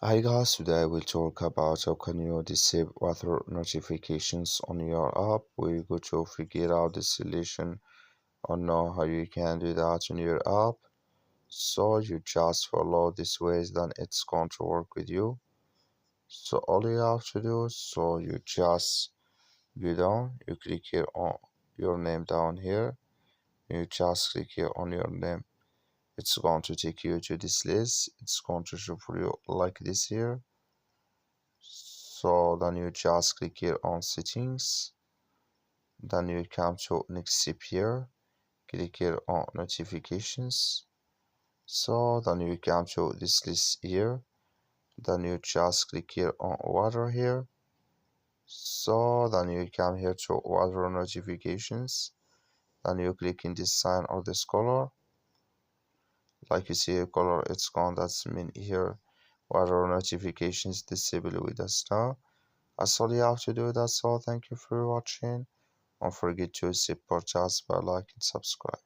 Hi guys, today we'll talk about how can you disable weather notifications on your app. We're going to figure out the solution on how you can do that on your app. So you just follow this ways, then it's going to work with you. So all you have to do, so you just go down, you click here on your name down here, you just click here on your name. It's going to take you to this list. It's going to show for you like this here. So then you just click here on settings, then you come to next step here, click here on notifications. So then you come to this list here, then you just click here on water here. So then you come here to water notifications, then you click in this sign or this color. Like you see a color, it's gone, that's mean here water notifications disabled with us now. That's all you have to do. That's all. Thank you for watching. Don't forget to support us by like and subscribe.